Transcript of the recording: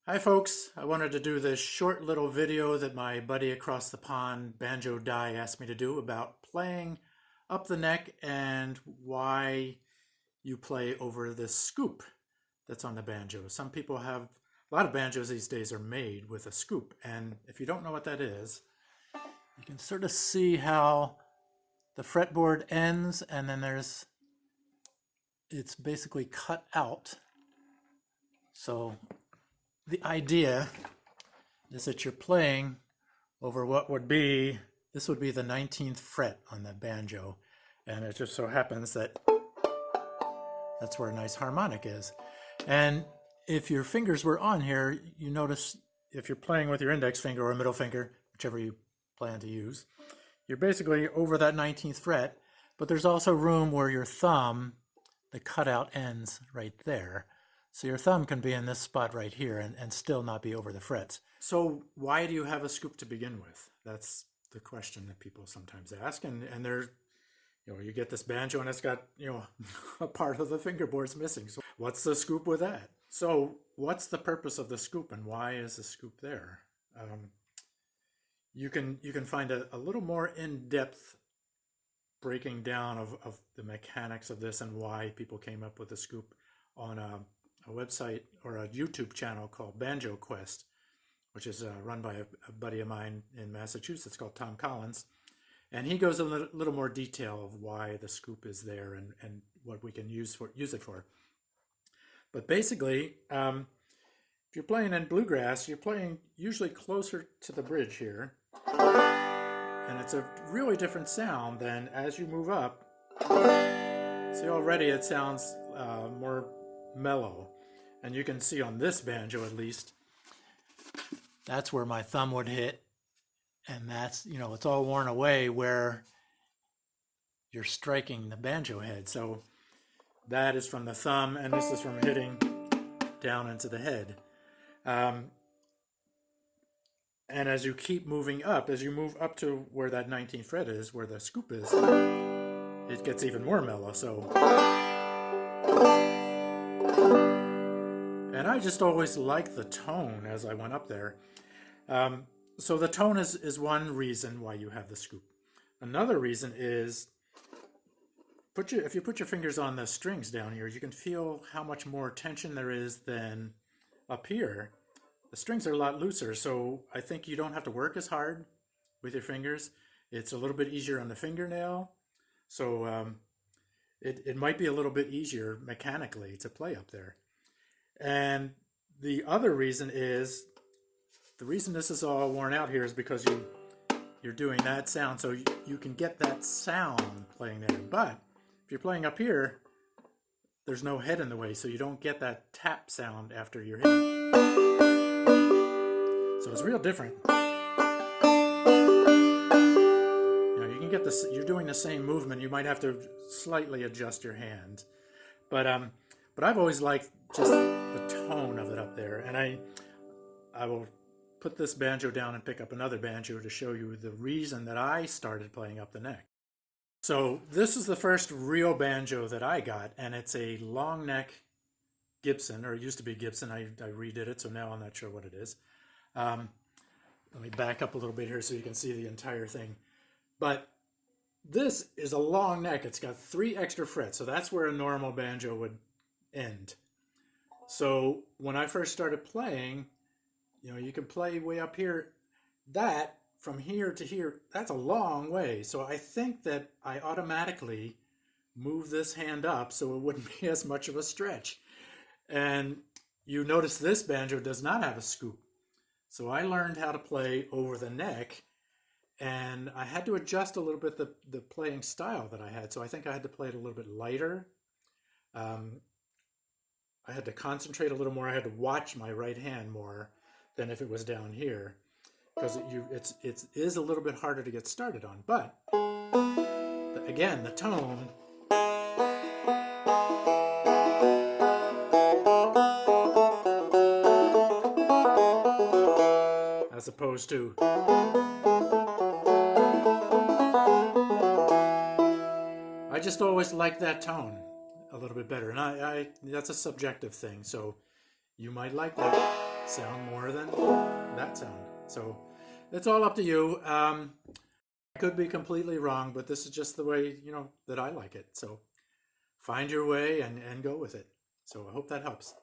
Hi folks, I wanted to do this short little video that my buddy across the pond, Banjo Die, asked me to do about playing up the neck and why you play over this scoop that's on the banjo. Some people have, a lot of banjos these days are made with a scoop, and if you don't know what that is, you can sort of see how the fretboard ends and then it's basically cut out. So the idea is that you're playing over what would be, this would be the 19th fret on the banjo. And it just so happens that that's where a nice harmonic is. And if your fingers were on here, you notice if you're playing with your index finger or middle finger, whichever you plan to use, you're basically over that 19th fret, but there's also room where your thumb, the cutout ends right there. So your thumb can be in this spot right here and still not be over the frets. So why do you have a scoop to begin with? That's the question that people sometimes ask. And there's, you get this banjo and it's got, a part of the fingerboard's missing. So what's the scoop with that? So what's the purpose of the scoop and why is the scoop there? You can find a little more in-depth breaking down of the mechanics of this and why people came up with the scoop on a website or a YouTube channel called Banjo Quest, which is run by a buddy of mine in Massachusetts called Tom Collins. And he goes a little more detail of why the scoop is there and what we can use it for. But basically, if you're playing in bluegrass, you're playing usually closer to the bridge here. And it's a really different sound than as you move up. See, already it sounds more mellow. And you can see on this banjo at least, that's where my thumb would hit. And that's, it's all worn away where you're striking the banjo head. So that is from the thumb, and this is from hitting down into the head. And as you keep moving up, as you move up to where that 19th fret is, where the scoop is, it gets even more mellow. So, and I just always liked the tone as I went up there. So the tone is one reason why you have the scoop. Another reason is if you put your fingers on the strings down here, you can feel how much more tension there is than up here. The strings are a lot looser, so I think you don't have to work as hard with your fingers. It's a little bit easier on the fingernail, so it might be a little bit easier mechanically to play up there. And the other reason is, the reason this is all worn out here is because you're doing that sound, so you can get that sound playing there. But if you're playing up here, there's no head in the way, so you don't get that tap sound after you're hitting. So it's real different. You can get this. You're doing the same movement. You might have to slightly adjust your hand, but I've always liked just the tone of it up there, and I will put this banjo down and pick up another banjo to show you the reason that I started playing up the neck. So this is the first real banjo that I got, and it's a long neck Gibson, or it used to be Gibson. I redid it, so now I'm not sure what it is. Let me back up a little bit here so you can see the entire thing. But this is a long neck. It's got 3 extra frets, so that's where a normal banjo would end. So when I first started playing, you can play way up here. That, from here to here, that's a long way. So I think that I automatically move this hand up so it wouldn't be as much of a stretch. And you notice this banjo does not have a scoop. So I learned how to play over the neck, and I had to adjust a little bit the playing style that I had. So I think I had to play it a little bit lighter. I had to concentrate a little more. I had to watch my right hand more than if it was down here, because it is a little bit harder to get started on. But again, the tone, as opposed to I just always like that tone a little bit better, and I that's a subjective thing, so you might like that. sound more than that sound. So it's all up to you. I could be completely wrong, but this is just the way, that I like it. So find your way and go with it. So I hope that helps.